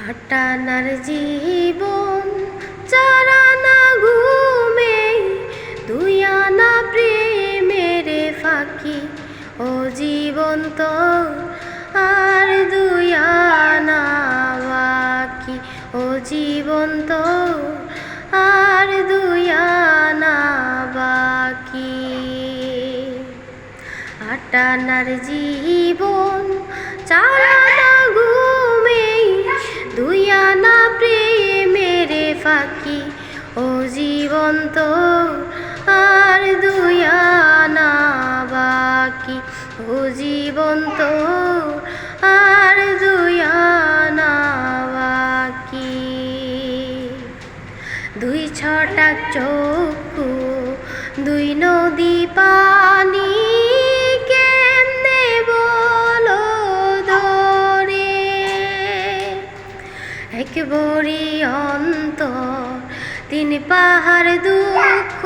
আটানার জীবন চারানা ঘুমে দুই আনা প্রেমের ফাঁকি ও জীবন তো আর দুই আনা বাকি ও জীবন তো আর দুই আনা বাকি আটানার জীবন চারানা ঘুমে দুই আনা প্রেমের ফাঁকি ও জীবন তো আর দুই আনা বাকি ও জীবন তো আর দুই আনা বাকি দুই ছটাক চক্ষু দুই নদী পানি কেমনে বলো ধরে এক বড়ি অন্তর তিন পাহাড় দুঃখ